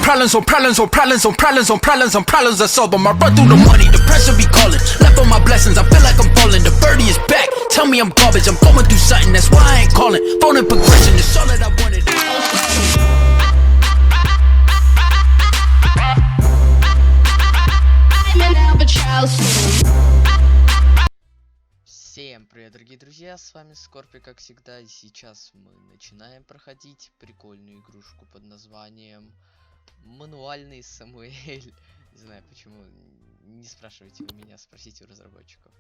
problems on problems on problems on problems on problems on problems. I solve them. I run through the money, the pressure be calling. Left on my blessings, I feel like I'm falling. The birdie is back. Tell me I'm garbage. I'm going through something, that's why I ain't calling. Phone and progression, it's all that I wanted. Всем привет, дорогие друзья, с вами Скорпи, как всегда, и сейчас мы начинаем проходить прикольную игрушку под названием Мануальный Самуэль. Не знаю почему, не спрашивайте у меня, спросите у разработчиков.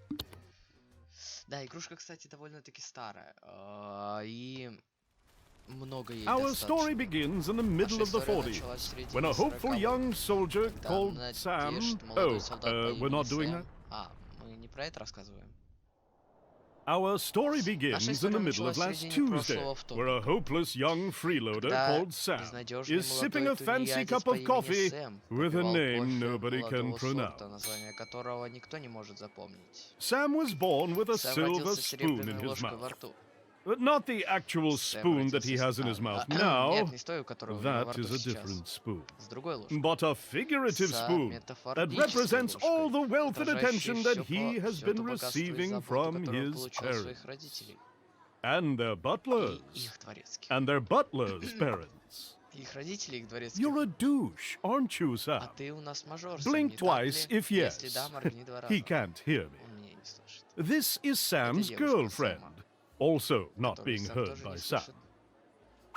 Да, игрушка, кстати, довольно-таки старая, и много ей Our story begins in the middle of the 40s, when a hopeful young soldier called Sam... we're not doing that? Мы не про это рассказываем. Our story begins in the middle of last Tuesday, where a hopeless young freeloader called Sam is sipping a fancy cup of coffee with a name nobody can pronounce. Sam was born with a silver spoon in his mouth. But not the actual spoon that he has in his mouth now. That is a different spoon. But a figurative spoon that represents all the wealth and attention that he has been receiving from his parents. And their butlers. And their butlers' parents. You're a douche, aren't you, Sam? Blink twice if yes. He can't hear me. This is Sam's girlfriend. Also not being heard by Sam.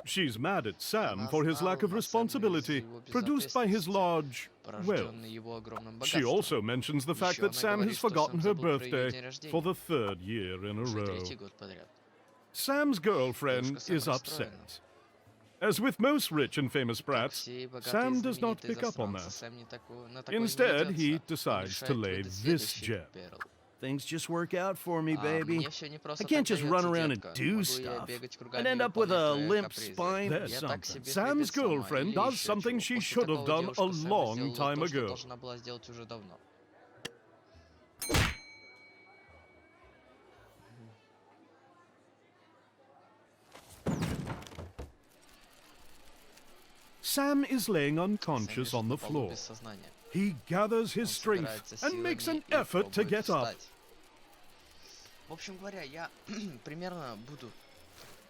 She's mad at Sam for his lack of responsibility produced by his large wealth. She also mentions the fact that Sam has forgotten her birthday for the third year in a row. Sam's girlfriend is upset. As with most rich and famous brats, Sam does not pick up on that. Instead, he decides to lay this gem. Things just work out for me, baby. I can't just run around and do stuff and end up with a limp spine. There's something. Sam's girlfriend does something she should have done a long time ago. Sam is laying unconscious on the floor. He gathers his strength and makes an effort to get up.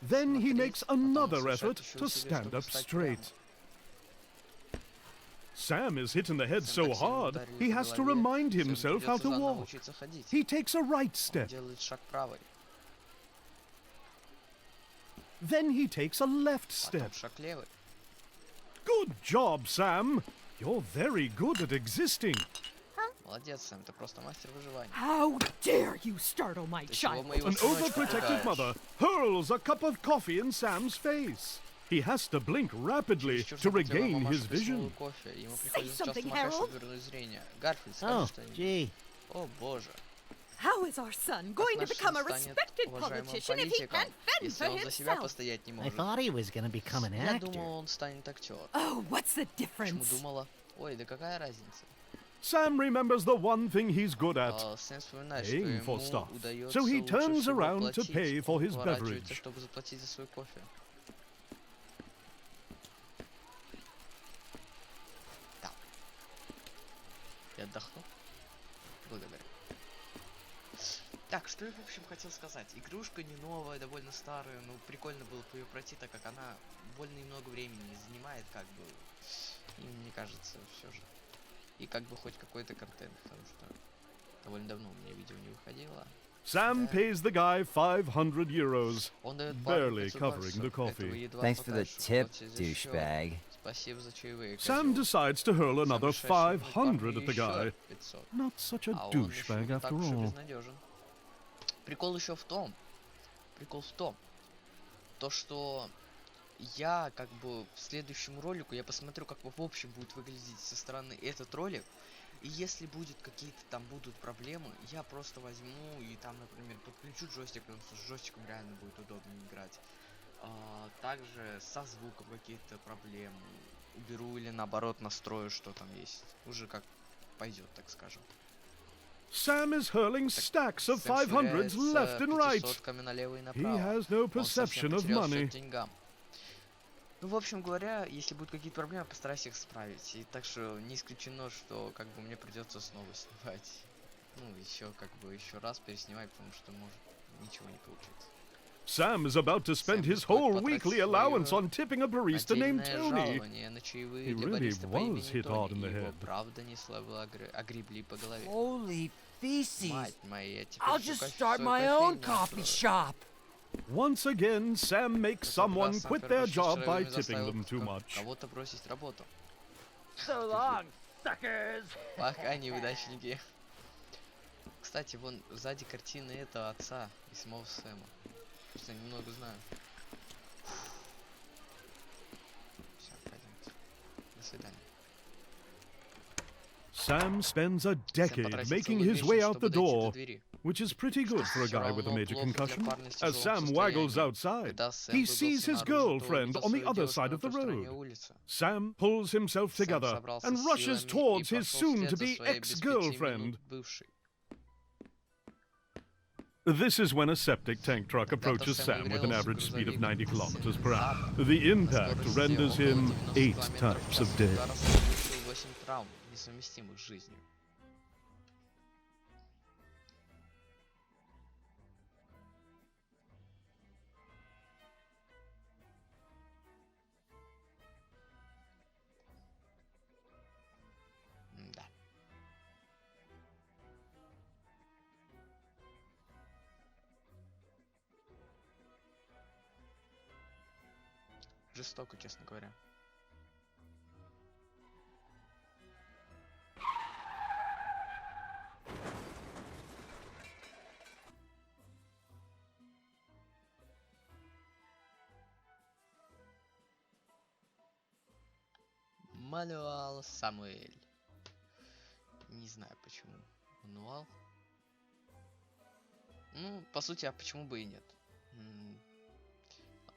Then he makes another effort to stand up straight. Sam is hit in the head so hard, he has to remind himself how to walk. He takes a right step. Then he takes a left step. Good job, Sam! You're very good at existing. How dare you startle my child? An overprotective mother hurls a cup of coffee in Sam's face. He has to blink rapidly to regain his vision. Say something, Harold. Oh, gee. How is our son going to become a respected politician if he can't fend for himself? I thought he was gonna become an actor. Oh, what's the difference? Sam remembers the one thing he's good at, paying for stuff, so he turns around to pay for his beverage. Так, что я в общем хотел сказать. Игрушка не новая, довольно старая, но прикольно было по ее пройти, так как она больно немного времени занимает, как бы, и мне кажется, все же. И как бы хоть какой-то контент, потому что довольно давно у меня видео не выходило. Sam pays the guy 500 euros, barely covering the coffee. Thanks for the tip, douchebag. Спасибо за чаевые. Sam decides to hurl another 500 at the guy. Not such a douchebag after all. Прикол еще в том, то что я как бы в следующем ролику я посмотрю, как в общем будет выглядеть со стороны этот ролик, и если будет какие-то там будут проблемы, я просто возьму и там, например, подключу джойстик, потому что с джойстиком реально будет удобнее играть. Также со звуком какие-то проблемы уберу или наоборот настрою, что там есть, уже как пойдет, так скажем. Sam is hurling stacks of 500s left and right. He has no perception of money. Ну, в общем говоря, если будут какие-то проблемы, постараюсь их справить. И так что не исключено, что как бы мне придется снова снимать. Ну, еще как бы еще раз переснимать, потому что может ничего не получится. Sam is about to spend his whole weekly allowance on tipping a barista named Tony. He really was hit hard in the head. Holy feces! I'll just start my own coffee shop. Once again, Sam makes someone quit their job by tipping them too much. So long, suckers! Пока, неудачники. Кстати, вон сзади картины этого отца и самого Сэма. Просто немного знаю. Все, пойдемте. До свидания. Sam spends a decade making his way out the door, which is pretty good for a guy with a major concussion. As Sam waggles outside, he sees his girlfriend on the other side of the road. Sam pulls himself together and rushes towards his soon-to-be ex-girlfriend. This is when a septic tank truck approaches Sam with an average speed of 90 kilometers per hour. The impact renders him 8 types of dead. Жестоко, честно говоря. Мануал Самуэль. Не знаю почему. Мануал. Ну, по сути, а почему бы и нет?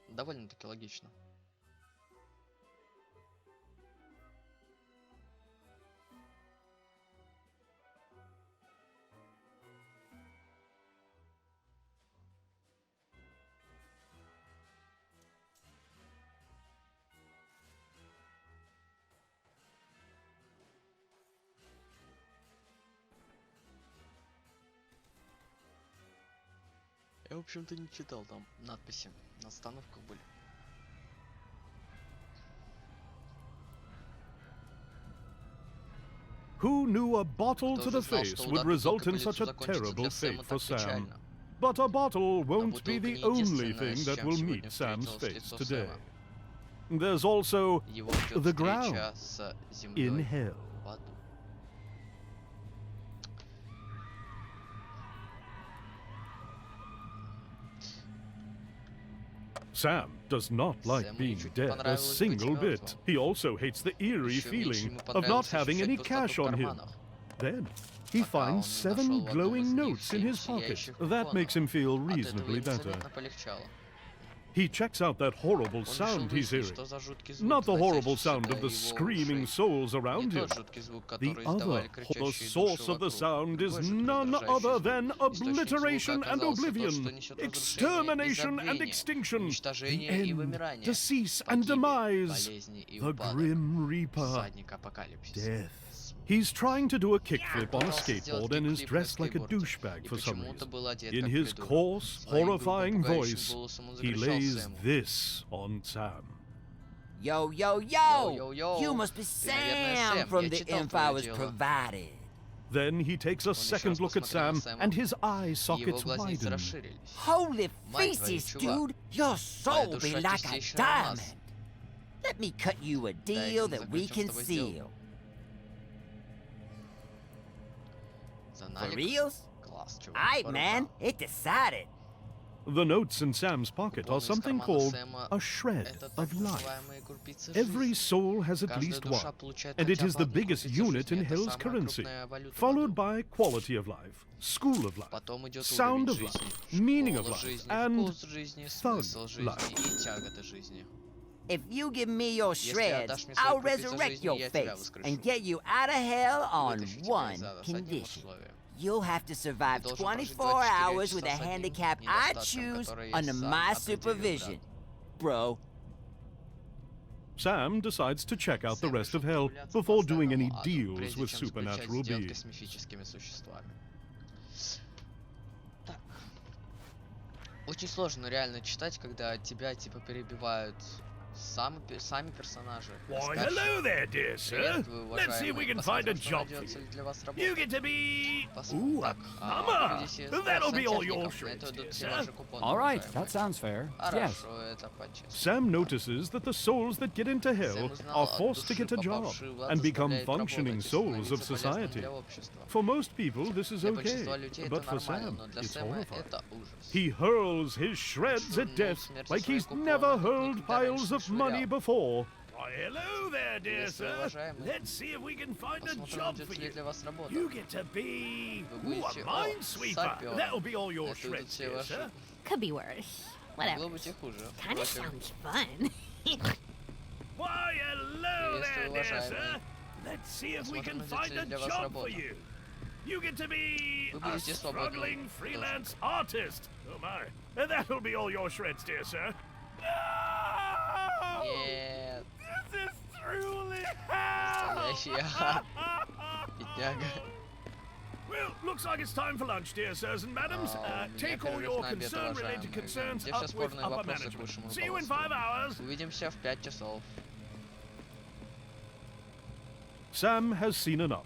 Довольно-таки логично. Я, в общем-то, не читал там надписи. На остановках были. Who knew a bottle to the face would result in such a terrible fate for Sam? But a bottle won't be the only thing that will meet Sam's face today. There's also the ground in hell. Sam does not like being dead a single bit. He also hates the eerie feeling of not having any cash on him. Then, he finds 7 glowing notes in his pocket. That makes him feel reasonably better. He checks out that horrible sound he's hearing. Not the horrible sound of the screaming souls around him. The source of the sound is none other than obliteration and oblivion, extermination and extinction, the end, decease and demise, the grim reaper, death. He's trying to do a kickflip on a skateboard and is dressed like a douchebag for some reason. In his coarse, horrifying voice, he lays this on Sam. Yo, yo, yo! You must be Sam from the info I was provided. Then he takes a second look at Sam, and his eye sockets widen. Holy feces, dude! Your soul be like a diamond! Let me cut you a deal that we can seal. For reals? Aight, man, it decided. The notes in Sam's pocket are something called a shred of life. Every soul has at least one, and it is the biggest unit in Hell's currency, followed by quality of life, school of life, sound of life, meaning of life, and thug life. If you give me your shreds, I'll resurrect your face and get you out of hell on one condition. You'll have to survive 24 hours with a handicap I choose under my supervision, bro. Sam decides to check out the rest of hell before doing any deals with supernatural beings. Очень сложно реально читать, когда тебя типа перебивают сами персонажи. Why, hello there, dear sir. Let's see if we can find a job for you. You get to be... Ooh, a plumber. That'll be all your shreds, dear sir. All right, that sounds fair. Yes. Sam notices that the souls that get into hell are forced to get a job and become functioning souls of society. For most people, this is okay, but for Sam, it's horrifying. He hurls his shreds at death like he's never hurled piles of money before. Why, hello there, dear sir. Let's see if we can find a job for you. You get to be a minesweeper. That'll be all your shreds, dear sir. Could be worse. Whatever. Kinda sounds fun. Why, hello there, dear sir. Let's see if we can find a job for you. You get to be a struggling freelance artist. Oh my. That'll be all your shreds, dear sir. No! Yeah. This is truly hell! Well, looks like it's time for lunch, dear sirs and madams. Take all your concern-related concerns up with upper management. See you in 5 hours. Увидимся в 5 часов. Sam has seen enough.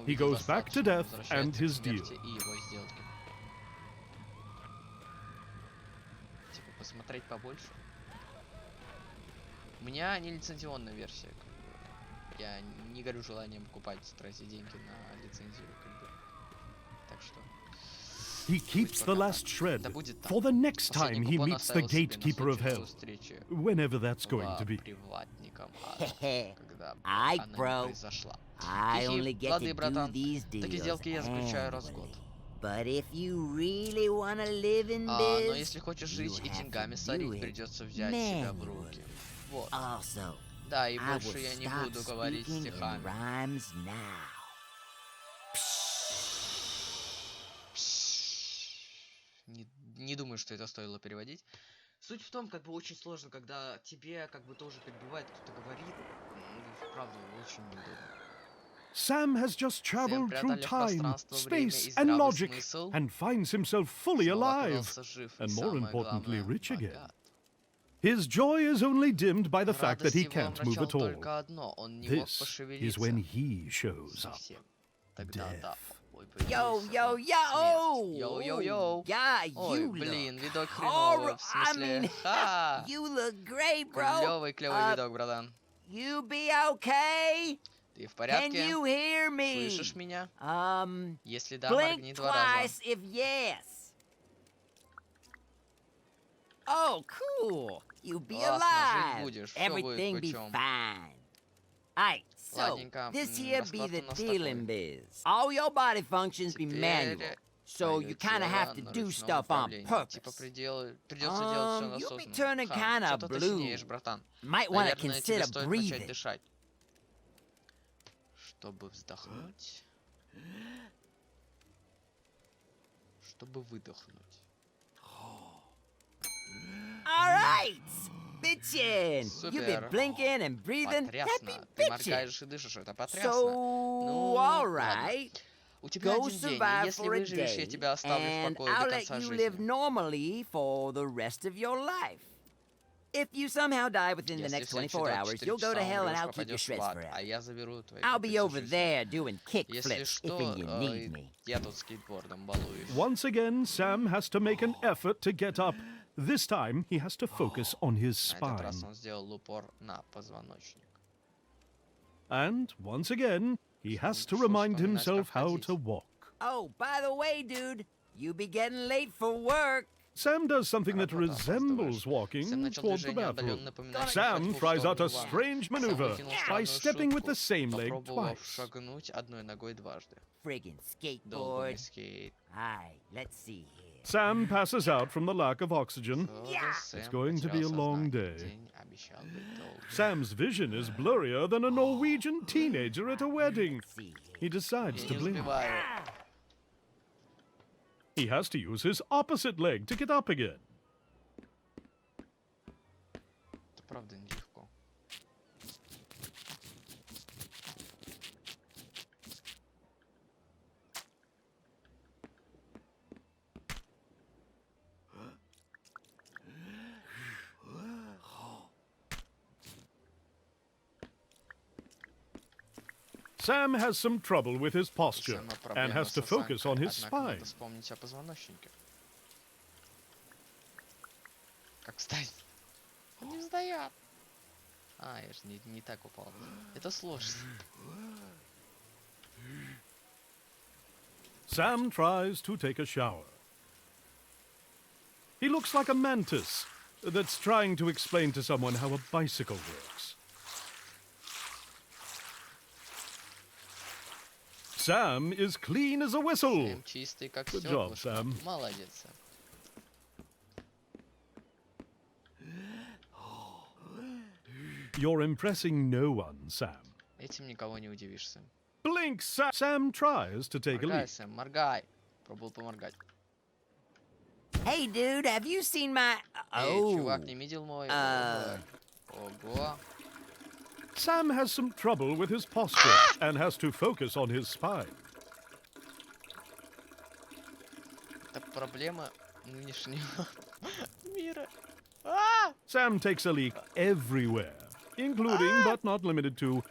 He goes back to death and his deal. Типа посмотреть побольше. У меня нелицензионная версия, как бы. Я не горю желанием покупать, тратить деньги на лицензию, как бы. Так что... He keeps the last shred for the next time he meets the gatekeeper of hell, whenever that's going to be. Aight, bro. I only get to do these deals. But if you really want to live in this, но если хочешь жить и деньгами сорить, придется взять себя в руки. Вот. Also, да, и больше я не буду говорить стихами. Не думаю, что это стоило переводить. Суть в том, как бы очень сложно, когда тебе как бы тоже перебивает, кто-то говорит. Правда, очень неудобно. Sam has just traveled through time, space, and logic, and finds himself fully alive, and more importantly, rich again. His joy is only dimmed by the fact that he can't move at all. This is when he shows up. Death. Yo! Yo! Yeah, Ой, блин, видок хреновый, в смысле, you look great, bro. Клёвый видок, братан. You be okay? Ты в порядке? Can you hear me? Слышишь меня? Если да, blink моргни 2 раза. Twice if yes. Oh, cool. You be alive. Будешь. Everything be fine. Aight, so this here be the dealing biz. All your body functions be manual, so you kind of have to do stuff on purpose. You be turning kind of blue. Might want to consider breathing. Чтобы вздохнуть. Чтобы выдохнуть. All right. Bitchin'! You've been blinking and breathing. That be bitchin'. So, all right. Go survive for a day, and I'll let you live normally for the rest of your life. If you somehow die within the next 24 hours, you'll go to hell and I'll keep your shreds forever. I'll be over there doing kick flips if you need me. Once again, Sam has to make an effort to get up. This time, he has to focus on his spine. And once again, he has to remind himself how to walk. Oh, by the way, dude, you be getting late for work. Sam does something that resembles walking toward the bathroom. Sam tries out a strange maneuver by stepping with the same leg twice. Friggin' skateboard. Alright, let's see here. Sam passes out from the lack of oxygen. Yeah. It's going to be a long day. Sam's vision is blurrier than a Norwegian teenager at a wedding. He decides to blink. He has to use his opposite leg to get up again. Sam has some trouble with his posture and has to focus on his spine. Надо вспомнить о позвоночнике. Как встать? Не встает. А, я же не так упал. Это сложно. Sam tries to take a shower. He looks like a mantis that's trying to explain to someone how a bicycle works. Sam is clean as a whistle. Сэм чистый, как Good job, Sam. Молодец, Сэм. You're impressing no one, Sam. Этим никого не удивишь, Сэм. Blink, Sam. Sam tries to take a Моргай, leap. Сэм, моргай. Пробовал поморгать. Hey, dude, have you seen my... Эй, чувак, не видел мой... Ого. Sam has some trouble with his posture and has to focus on his spine. Это проблема нынешнего мира. Sam takes a leak everywhere, including but not limited to...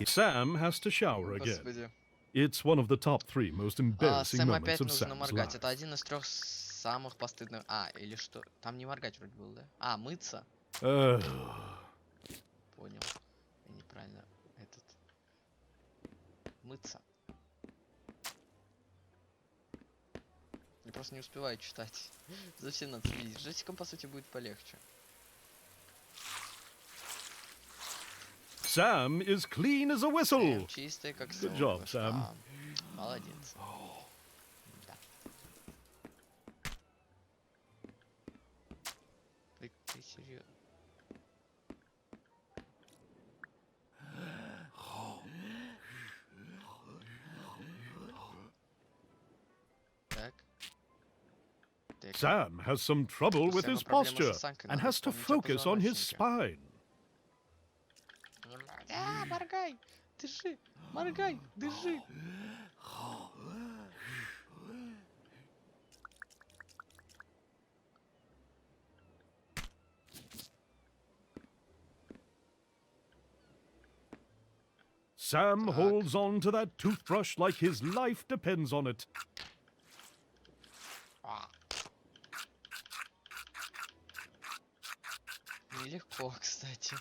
Sam has to shower again. Господи. It's one of the top 3 most embarrassing Сэм moments опять of нужно Sam's моргать. life. Это один из 3 самых постыдных... или что? Там не моргать вроде было, да? Мыться. Понял. Я неправильно мыться. Я просто не успеваю читать. Зачем надо следить? С Джессиком, по сути, будет полегче. Sam is clean as a whistle. Сэм чистый, как Good job, Sam. Молодец. Да. Ты серьезно? Так. Sam has some trouble with his posture and has to focus on his spine. Моргай! Дыши! Моргай! Дыши! Sam holds on to that toothbrush like his life depends on it. Нелегко, кстати.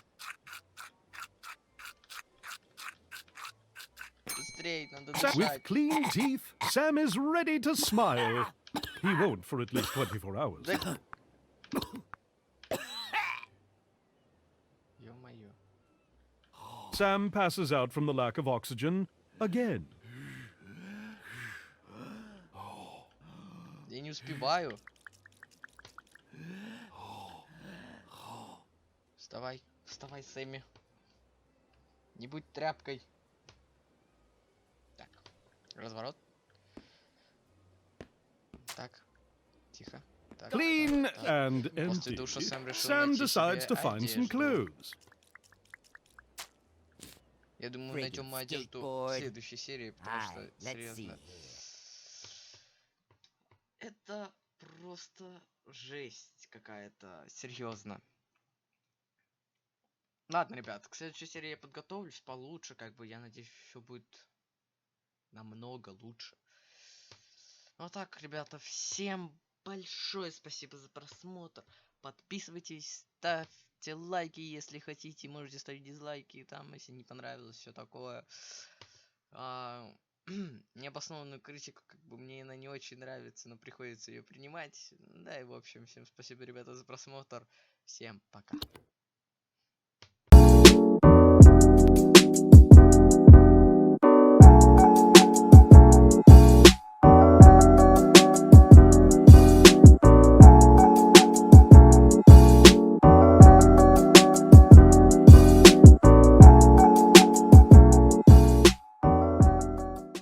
Быстрей, надо дышать. With clean teeth, Sam is ready to smile. He won't for at least 24 hours. Ё-моё. Sam passes out from the lack of oxygen again. Я не успеваю. Вставай, вставай, Сэмми. Не будь тряпкой. Так, разворот. Так, тихо. Так, Clean так, так. and После empty. душа Сэм решил Sam найти decides себе to find some одежду. clues. Я думаю, найдем мы одежду в следующей серии, потому что, серьезно, это просто жесть какая-то, серьезно. Ладно, ребят, к следующей серии я подготовлюсь получше, как бы, я надеюсь, все будет намного лучше. Ну а так, ребята, всем большое спасибо за просмотр. Подписывайтесь, ставьте лайки, если хотите, можете ставить дизлайки, там, если не понравилось, все такое. Необоснованную критику, как бы, мне она не очень нравится, но приходится ее принимать. Да, и в общем, всем спасибо, ребята, за просмотр. Всем пока.